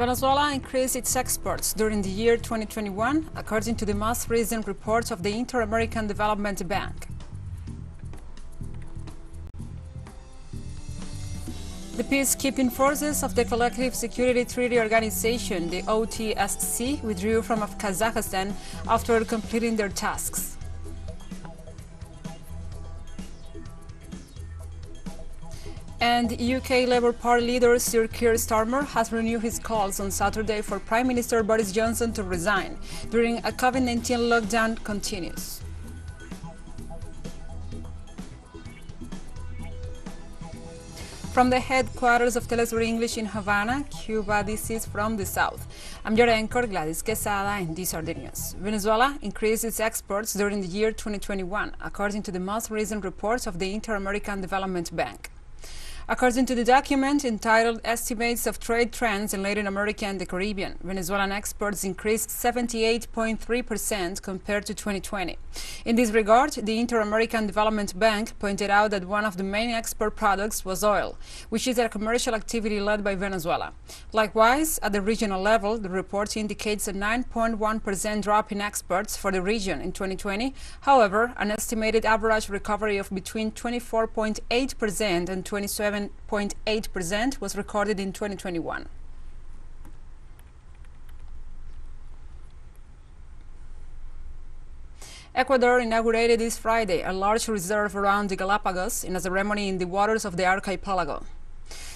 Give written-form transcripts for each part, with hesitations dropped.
Venezuela increased its exports during the year 2021, according to the most recent report of the Inter-American Development Bank. The peacekeeping forces of the Collective Security Treaty Organization, the OTSC, withdrew from Kazakhstan after completing their tasks. And UK Labour Party leader Sir Keir Starmer has renewed his calls on Saturday for Prime Minister Boris Johnson to resign during a COVID-19 lockdown continues. From the headquarters of teleSUR English in Havana, Cuba, this is From the South. I'm your anchor, Gladys Quesada, and these are the news. Venezuela increased its exports during the year 2021, according to the most recent report of the Inter-American Development Bank. According to the document entitled Estimates of Trade Trends in Latin America and the Caribbean, Venezuelan exports increased 78.3% compared to 2020. In this regard, the Inter-American Development Bank pointed out that one of the main export products was oil, which is a commercial activity led by Venezuela. Likewise, at the regional level, the report indicates a 9.1% drop in exports for the region in 2020. However, an estimated average recovery of between 24.8% and 27.8% was recorded in 2021. Ecuador inaugurated this Friday a large reserve around the Galapagos in a ceremony in the waters of the archipelago.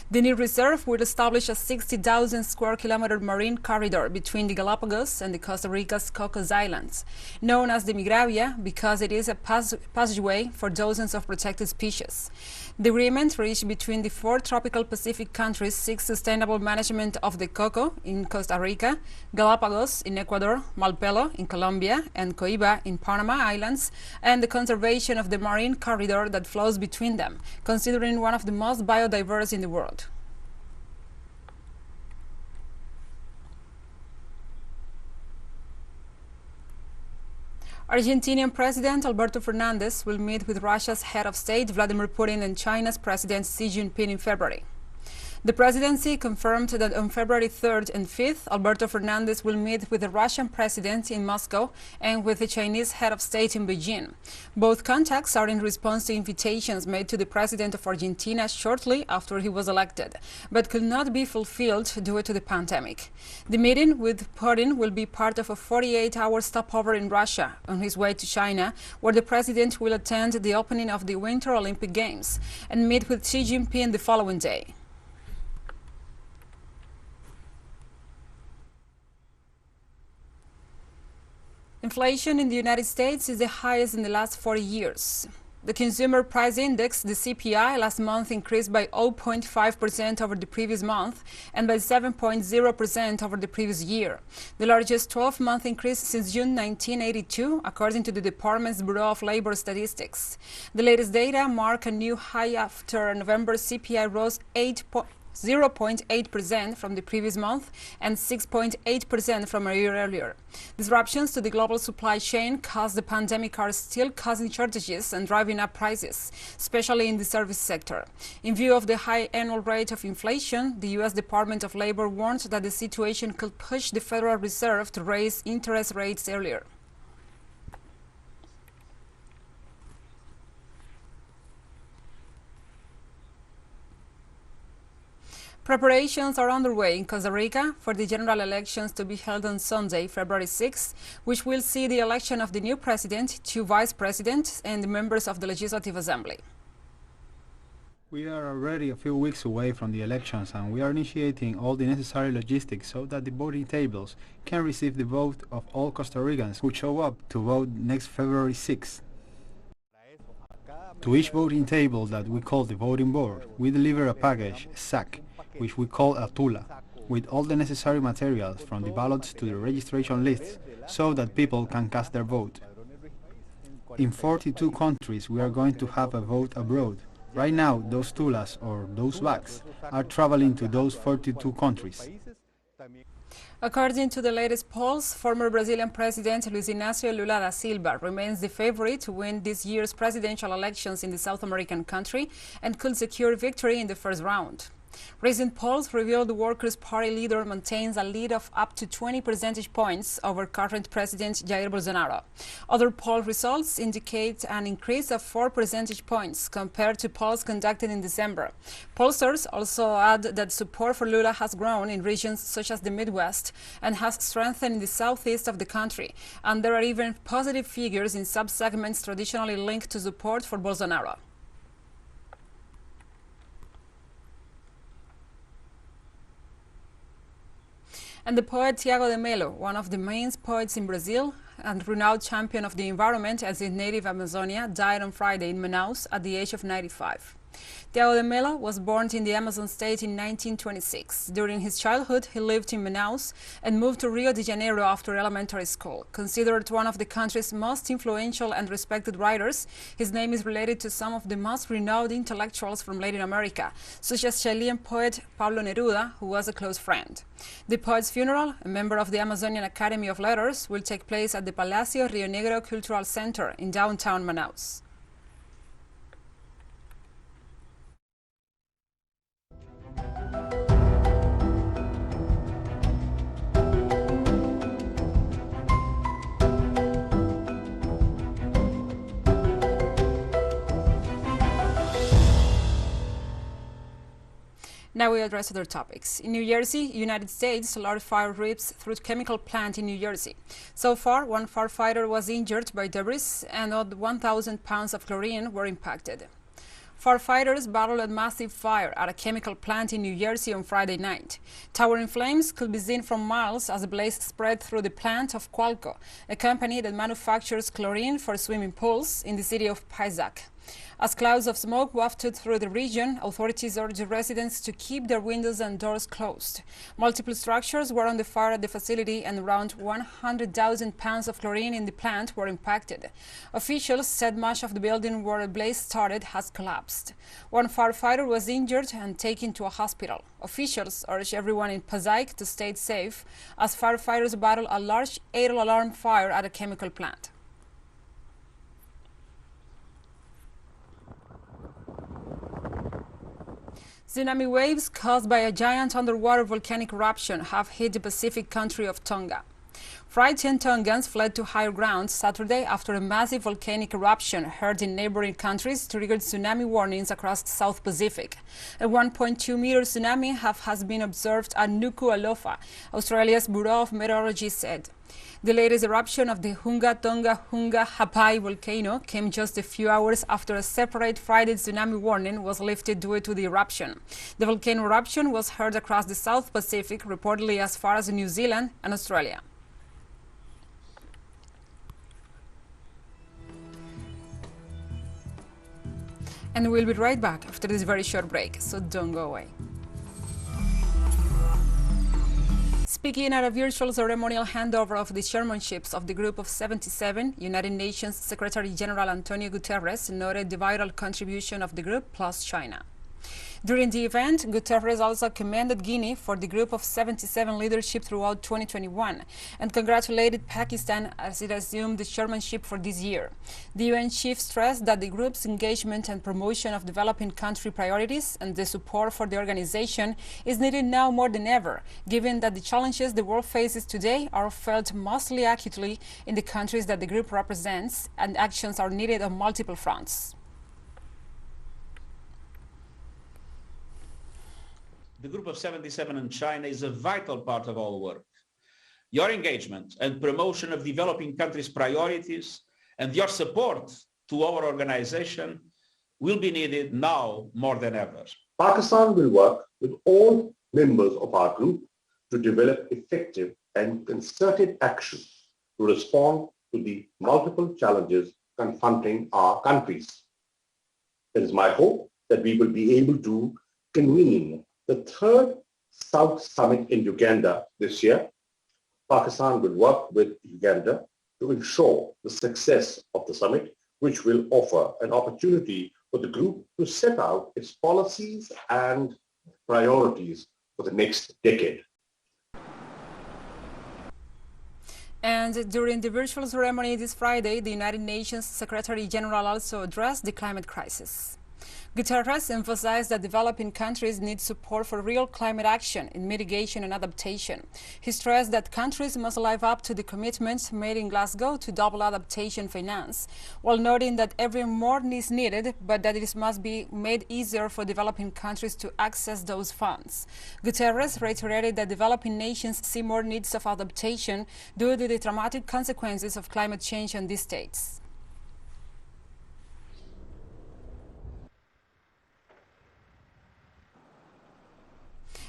The new reserve will establish a 60,000 square kilometer marine corridor between the Galapagos and the Costa Rica's Cocos Islands, known as the Migravia because it is a passageway for dozens of protected species. The agreement reached between the four tropical Pacific countries seeks sustainable management of the coco in Costa Rica, Galapagos in Ecuador, Malpelo in Colombia, and Coiba in Panama Islands, and the conservation of the marine corridor that flows between them, considering one of the most biodiverse in the world. Argentinian President Alberto Fernandez will meet with Russia's head of state Vladimir Putin and China's President Xi Jinping in February. The presidency confirmed that on February 3rd and 5th, Alberto Fernandez will meet with the Russian president in Moscow and with the Chinese head of state in Beijing. Both contacts are in response to invitations made to the president of Argentina shortly after he was elected, but could not be fulfilled due to the pandemic. The meeting with Putin will be part of a 48-hour stopover in Russia on his way to China, where the president will attend the opening of the Winter Olympic Games and meet with Xi Jinping the following day. Inflation in the United States is the highest in the last 40 years. The Consumer Price Index, the CPI, last month increased by 0.5% over the previous month and by 7.0% over the previous year, the largest 12-month increase since June 1982, according to the department's Bureau of Labor Statistics. The latest data mark a new high after November CPI rose 0.8% from the previous month and 6.8% from a year earlier. Disruptions to the global supply chain caused the pandemic are still causing shortages and driving up prices, especially in the service sector. In view of the high annual rate of inflation, the U.S. Department of Labor warned that the situation could push the Federal Reserve to raise interest rates earlier. Preparations are underway in Costa Rica for the general elections to be held on Sunday, February 6th, which will see the election of the new president, two vice presidents, and the members of the Legislative Assembly. We are already a few weeks away from the elections, and we are initiating all the necessary logistics so that the voting tables can receive the vote of all Costa Ricans who show up to vote next February 6th. To each voting table that we call the voting board, we deliver a package, a sack, which we call a tula, with all the necessary materials from the ballots to the registration lists, so that people can cast their vote. In 42 countries we are going to have a vote abroad. Right now, those tulas, or those bags, are traveling to those 42 countries. According to the latest polls, former Brazilian President Luiz Inácio Lula da Silva remains the favorite to win this year's presidential elections in the South American country and could secure victory in the first round. Recent polls reveal the Workers' Party leader maintains a lead of up to 20 percentage points over current President Jair Bolsonaro. Other poll results indicate an increase of 4 percentage points compared to polls conducted in December. Pollsters also add that support for Lula has grown in regions such as the Midwest and has strengthened in the southeast of the country, and there are even positive figures in subsegments traditionally linked to support for Bolsonaro. And the poet Tiago de Mello, one of the main poets in Brazil and renowned champion of the environment as his native Amazonia, died on Friday in Manaus at the age of 95. Tiago de Mello was born in the Amazon state in 1926. During his childhood, he lived in Manaus and moved to Rio de Janeiro after elementary school. Considered one of the country's most influential and respected writers, his name is related to some of the most renowned intellectuals from Latin America, such as Chilean poet Pablo Neruda, who was a close friend. The poet's funeral, a member of the Amazonian Academy of Letters, will take place at the Palacio Rio Negro Cultural Center in downtown Manaus. Now we address other topics. In New Jersey, United States, a large fire rips through a chemical plant in New Jersey. So far, one firefighter was injured by debris and 1,000 pounds of chlorine were impacted. Firefighters battled a massive fire at a chemical plant in New Jersey on Friday night. Towering flames could be seen from miles as the blaze spread through the plant of Qualco, a company that manufactures chlorine for swimming pools in the city of Pisac. As clouds of smoke wafted through the region, authorities urged residents to keep their windows and doors closed. Multiple structures were on the fire at the facility and around 100,000 pounds of chlorine in the plant were impacted. Officials said much of the building where the blaze started has collapsed. One firefighter was injured and taken to a hospital. Officials urged everyone in Passaic to stay safe as firefighters battle a large 8-alarm fire at a chemical plant. Tsunami waves caused by a giant underwater volcanic eruption have hit the Pacific country of Tonga. Frightened Tongans fled to higher ground Saturday after a massive volcanic eruption heard in neighboring countries triggered tsunami warnings across the South Pacific. A 1.2-meter tsunami has been observed at Nuku'alofa, Australia's Bureau of Meteorology said. The latest eruption of the Hunga Tonga Hunga Hapai volcano came just a few hours after a separate Friday tsunami warning was lifted due to the eruption. The volcano eruption was heard across the South Pacific, reportedly as far as New Zealand and Australia. And we'll be right back after this very short break, so don't go away. Speaking at a virtual ceremonial handover of the chairmanships of the Group of 77, United Nations Secretary General Antonio Guterres noted the vital contribution of the group plus China. During the event, Guterres also commended Guinea for the Group of 77 leadership throughout 2021 and congratulated Pakistan as it assumed the chairmanship for this year. The UN chief stressed that the group's engagement and promotion of developing country priorities and the support for the organization is needed now more than ever, given that the challenges the world faces today are felt mostly acutely in the countries that the group represents, and actions are needed on multiple fronts. The Group of 77 in China is a vital part of our work. Your engagement and promotion of developing countries' priorities and your support to our organization will be needed now more than ever. Pakistan will work with all members of our group to develop effective and concerted action to respond to the multiple challenges confronting our countries. It is my hope that we will be able to convene the third South Summit in Uganda this year. Pakistan will work with Uganda to ensure the success of the summit, which will offer an opportunity for the group to set out its policies and priorities for the next decade. And during the virtual ceremony this Friday, the United Nations Secretary General also addressed the climate crisis. Guterres emphasized that developing countries need support for real climate action in mitigation and adaptation. He stressed that countries must live up to the commitments made in Glasgow to double adaptation finance, while noting that every more is needed, but that it must be made easier for developing countries to access those funds. Guterres reiterated that developing nations see more needs of adaptation due to the dramatic consequences of climate change on these states.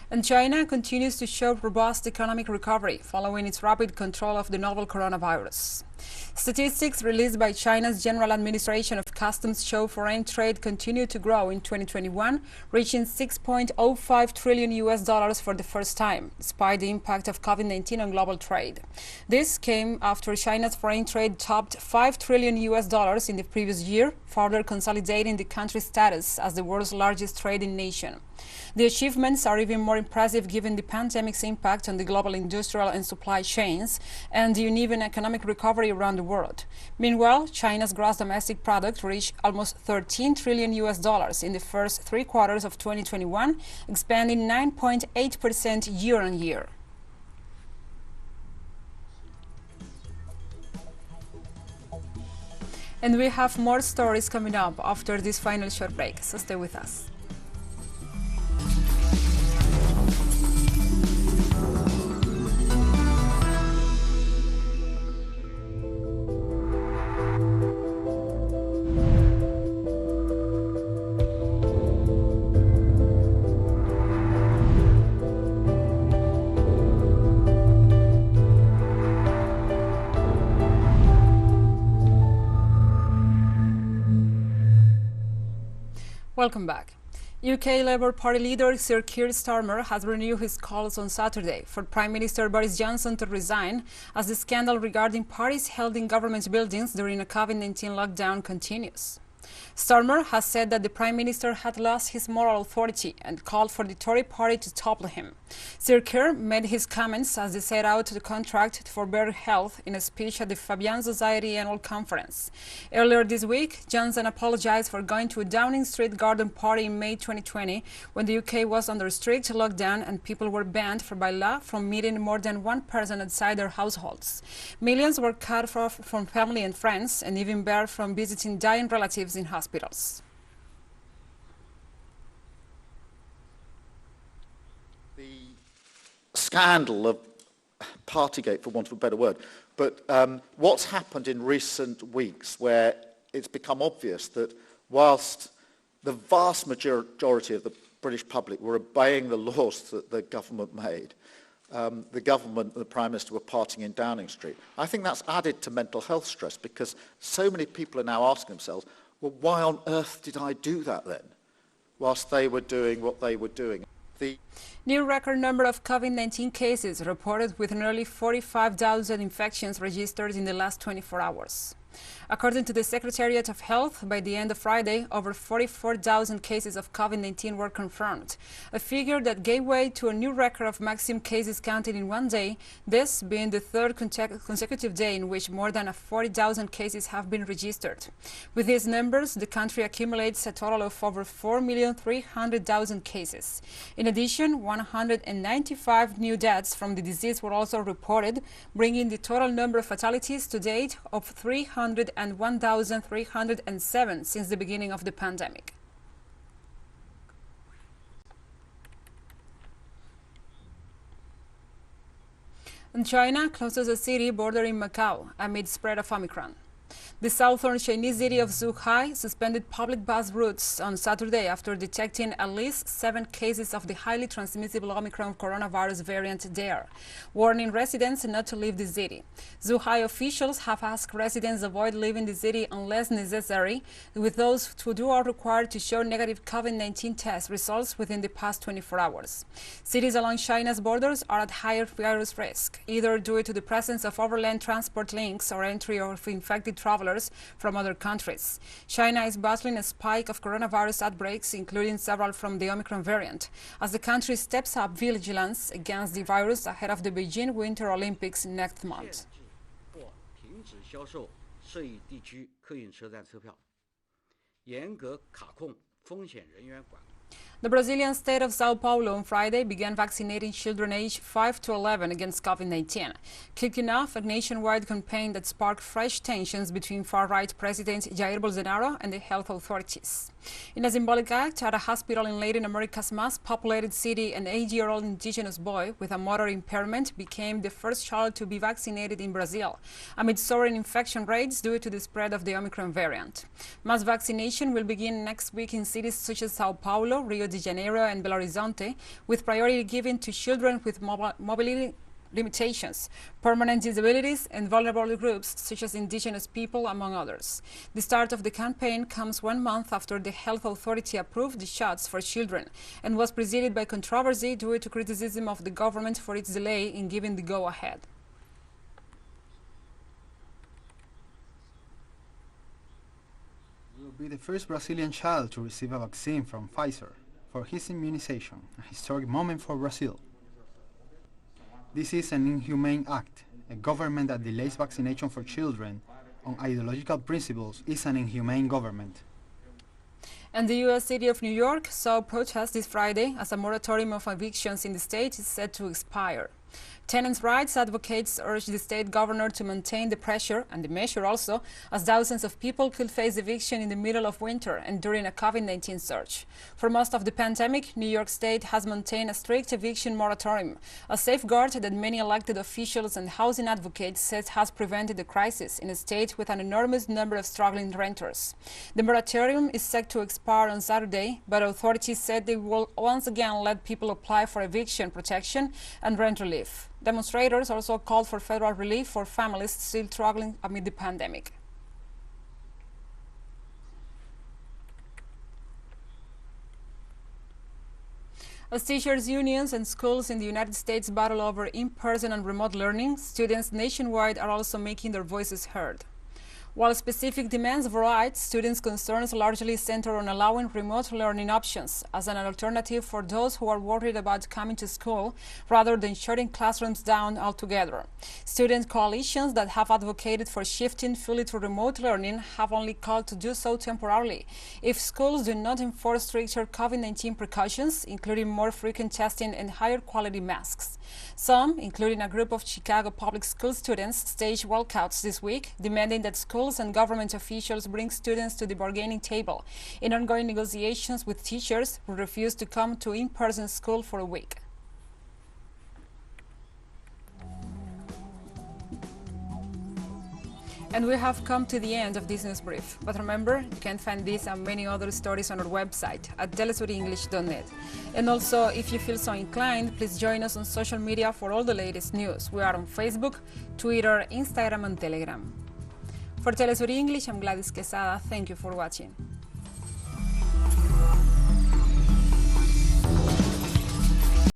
And China continues to show robust economic recovery following its rapid control of the novel coronavirus. Statistics released by China's General Administration of Customs show foreign trade continued to grow in 2021, reaching $6.05 trillion for the first time, despite the impact of COVID-19 on global trade. This came after China's foreign trade topped $5 trillion in the previous year, further consolidating the country's status as the world's largest trading nation. The achievements are even more impressive given the pandemic's impact on the global industrial and supply chains and the uneven economic recovery around the world. Meanwhile, China's gross domestic product reached almost $13 trillion in the first 3 quarters of 2021, expanding 9.8% year-on-year. And we have more stories coming up after this final short break, so stay with us. Welcome back. UK Labour Party leader Sir Keir Starmer has renewed his calls on Saturday for Prime Minister Boris Johnson to resign as the scandal regarding parties held in government buildings during a COVID-19 lockdown continues. Starmer has said that the Prime Minister had lost his moral authority and called for the Tory party to topple him. Sir Keir made his comments as they set out the contract for better health in a speech at the Fabian Society annual conference. Earlier this week, Johnson apologized for going to a Downing Street garden party in May 2020 when the UK was under strict lockdown and people were banned by law from meeting more than one person outside their households. Millions were cut off from family and friends and even barred from visiting dying relatives in hospitals. The scandal of Partygate, for want of a better word, but what's happened in recent weeks where it's become obvious that whilst the vast majority of the British public were obeying the laws that the government made, the government and the Prime Minister were partying in Downing Street. I think that's added to mental health stress because so many people are now asking themselves, well, why on earth did I do that then, whilst they were doing what they were doing? The new record number of COVID-19 cases reported with nearly 45,000 infections registered in the last 24 hours. According to the Secretariat of Health, by the end of Friday, over 44,000 cases of COVID-19 were confirmed, a figure that gave way to a new record of maximum cases counted in one day, this being the third consecutive day in which more than 40,000 cases have been registered. With these numbers, the country accumulates a total of over 4,300,000 cases. In addition, 195 new deaths from the disease were also reported, bringing the total number of fatalities to date of 301,307 since the beginning of the pandemic. And China closes a city bordering Macau amid spread of Omicron. The southern Chinese city of Zhuhai suspended public bus routes on Saturday after detecting at least 7 cases of the highly transmissible Omicron coronavirus variant there, warning residents not to leave the city. Zhuhai officials have asked residents avoid leaving the city unless necessary, with those who are required to show negative COVID-19 test results within the past 24 hours. Cities along China's borders are at higher virus risk, either due to the presence of overland transport links or entry of infected travelers from other countries. China is battling a spike of coronavirus outbreaks, including several from the Omicron variant, as the country steps up vigilance against the virus ahead of the Beijing Winter Olympics next month. The Brazilian state of Sao Paulo on Friday began vaccinating children aged 5 to 11 against COVID-19, kicking off a nationwide campaign that sparked fresh tensions between far-right President Jair Bolsonaro and the health authorities. In a symbolic act at a hospital in Latin America's most populated city, an 8-year-old indigenous boy with a motor impairment became the first child to be vaccinated in Brazil, amid soaring infection rates due to the spread of the Omicron variant. Mass vaccination will begin next week in cities such as Sao Paulo, Rio de Janeiro and Belo Horizonte, with priority given to children with mobility limitations, permanent disabilities and vulnerable groups such as indigenous people, among others. The start of the campaign comes 1 month after the health authority approved the shots for children and was preceded by controversy due to criticism of the government for its delay in giving the go-ahead. He will be the first Brazilian child to receive a vaccine from Pfizer for his immunization, a historic moment for Brazil. This is an inhumane act. A government that delays vaccination for children on ideological principles is an inhumane government. And the U.S. city of New York saw protests this Friday as a moratorium of evictions in the state is set to expire. Tenants' rights advocates urged the state governor to maintain the pressure and the measure also, as thousands of people could face eviction in the middle of winter and during a COVID-19 surge. For most of the pandemic, New York State has maintained a strict eviction moratorium, a safeguard that many elected officials and housing advocates said has prevented the crisis in a state with an enormous number of struggling renters. The moratorium is set to expire on Saturday, but authorities said they will once again let people apply for eviction protection and rent relief. Demonstrators also called for federal relief for families still struggling amid the pandemic. As teachers' unions and schools in the United States battle over in-person and remote learning, students nationwide are also making their voices heard. While specific demands vary, students' concerns largely center on allowing remote learning options as an alternative for those who are worried about coming to school rather than shutting classrooms down altogether. Student coalitions that have advocated for shifting fully to remote learning have only called to do so temporarily if schools do not enforce stricter COVID-19 precautions, including more frequent testing and higher quality masks. Some, including a group of Chicago public school students, staged walkouts this week, demanding that schools and government officials bring students to the bargaining table in ongoing negotiations with teachers who refuse to come to in-person school for a week. And we have come to the end of this news brief. But remember, you can find this and many other stories on our website at telesurenglish.net. And also, if you feel so inclined, please join us on social media for all the latest news. We are on Facebook, Twitter, Instagram and Telegram. For TeleSUR English, I'm Gladys Quesada. Thank you for watching.